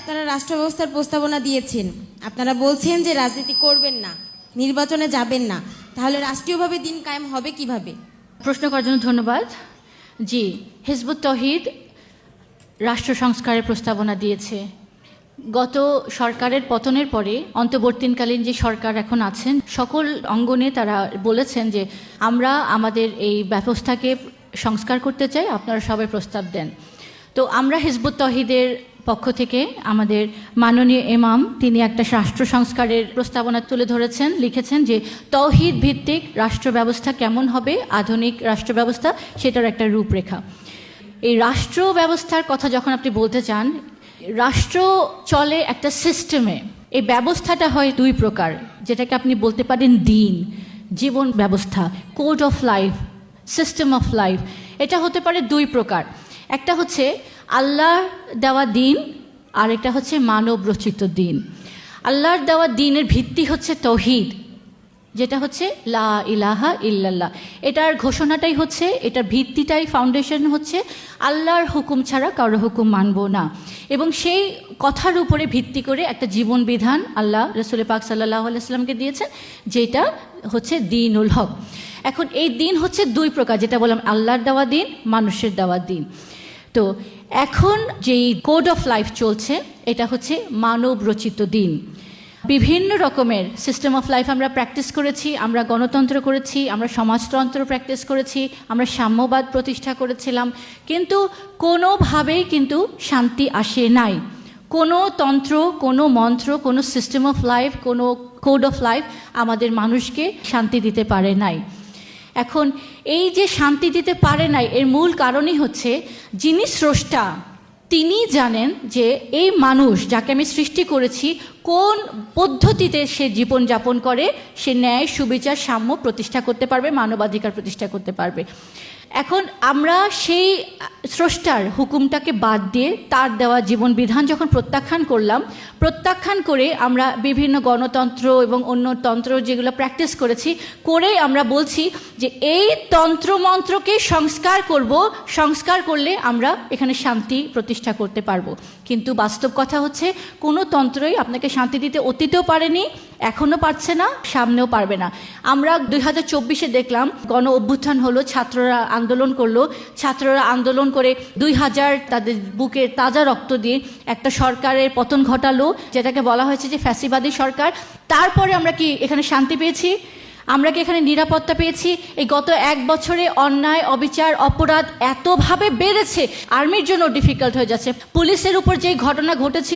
আপনারা রাষ্ট্র ব্যবস্থার প্রস্তাবনা দিয়েছেন, আপনারা বলছেন যে রাজনীতি করবেন না, নির্বাচনে যাবেন না, তাহলে রাষ্ট্রীয়ভাবে দিন কায়েম হবে কিভাবে? প্রশ্ন করার জন্য ধন্যবাদ। জি, হিজবুত তৌহিদ রাষ্ট্র সংস্কারের প্রস্তাবনা দিয়েছে। গত সরকারের পতনের পরে অন্তর্বর্তীকালীন যে সরকার এখন আছেন সকল অঙ্গনে তারা বলেছেন যে আমরা আমাদের এই ব্যবস্থাকে সংস্কার করতে চাই, আপনারা সবাই প্রস্তাব দেন। তো আমরা হিজবুত তৌহিদের পক্ষ থেকে আমাদের মাননীয় ইমাম তিনি একটা রাষ্ট্র সংস্কারের প্রস্তাবনা তুলে ধরেছেন, লিখেছেন যে তৌহিদ ভিত্তিক রাষ্ট্র ব্যবস্থা কেমন হবে, আধুনিক রাষ্ট্র ব্যবস্থা, সেটার একটা রূপরেখা। এই রাষ্ট্র ব্যবস্থার কথা যখন আপনি বলতে চান, রাষ্ট্র চলে একটা সিস্টেমে। এই ব্যবস্থাটা হয় দুই প্রকার, যেটাকে আপনি বলতে পারেন দিন, জীবন ব্যবস্থা, code of life, system of life. এটা হতে পারে দুই প্রকার, একটা হচ্ছে আল্লাহর দেওয়া দিন, আর একটা হচ্ছে মানব রচিত দিন। আল্লাহর দেওয়া দিনের ভিত্তি হচ্ছে তৌহিদ, যেটা হচ্ছে লা ইলাহা ইল্লাল্লাহ। এটার ঘোষণাটাই হচ্ছে, এটার ভিত্তিটাই ফাউন্ডেশন হচ্ছে আল্লাহর হুকুম ছাড়া কারো হুকুম মানব না। এবং সেই কথার উপরে ভিত্তি করে একটা জীবন বিধান আল্লাহ রসুল পাক সাল্লাল্লাহু আলাইহি ওয়াসাল্লামকে দিয়েছেন, যেটা হচ্ছে দ্বীনুল হক। এখন এই দিন হচ্ছে দুই প্রকার, যেটা বললাম আল্লাহর দেওয়া দিন, মানুষের দেওয়া দিন। তো এখন যেই কোড অফ লাইফ চলছে এটা হচ্ছে মানব রচিত দিন। বিভিন্ন রকমের সিস্টেম অফ লাইফ আমরা প্র্যাকটিস করেছি, আমরা গণতন্ত্র করেছি, আমরা সমাজতন্ত্র প্র্যাকটিস করেছি, আমরা সাম্যবাদ প্রতিষ্ঠা করেছিলাম, কিন্তু কোনোভাবেই কিন্তু শান্তি আসে নাই। কোনো তন্ত্র, কোনো মন্ত্র, কোনো সিস্টেম অফ লাইফ, কোনো কোড অফ লাইফ আমাদের মানুষকে শান্তি দিতে পারে নাই। এখন এই যে শান্তি দিতে পারে নাই, এর মূল কারণই হচ্ছে যিনি স্রষ্টা তিনি জানেন যে এই মানুষ যাকে আমি সৃষ্টি করেছি কোন পদ্ধতিতে সে জীবনযাপন করে, সে ন্যায় সুবিচার সাম্য প্রতিষ্ঠা করতে পারবে, মানবাধিকার প্রতিষ্ঠা করতে পারবে। এখন আমরা সেই স্রষ্টার হুকুমটাকে বাদ দিয়ে তার দেওয়া জীবন বিধান যখন প্রত্যাখ্যান করলাম, প্রত্যাখ্যান করে আমরা বিভিন্ন গণতন্ত্র এবং অন্য তন্ত্র যেগুলো প্র্যাকটিস করেছি, করে আমরা বলছি যে এই তন্ত্রমন্ত্রকে সংস্কার করব, সংস্কার করলে আমরা এখানে শান্তি প্রতিষ্ঠা করতে পারবো। কিন্তু বাস্তব কথা হচ্ছে কোনো তন্ত্রই আপনাকে শান্তি দিতে অতীতেও পারেনি, এখনও পারছে না, সামনেও পারবে না। আমরা 2024-এ দেখলাম গণ অভ্যুত্থান হলো, ছাত্ররা আন্দোলন করলো, ছাত্ররা আন্দোলন করে 2000 তাদের বুকে তাজা রক্ত দিয়ে একটা সরকারের পতন ঘটালো, যেটাকে বলা হয়েছে যে ফ্যাসিবাদী সরকার। তারপরে আমরা কি এখানে শান্তি পেয়েছি? আমরা কি এখানে নিরাপত্তা পেয়েছি? এই গত 1 বছরে অন্যায়, অবিচার, অপরাধ এতভাবে বেড়েছে, আর্মির জন্য ডিফিকাল্ট হয়ে যাচ্ছে। পুলিশের উপর যেই ঘটনা ঘটেছে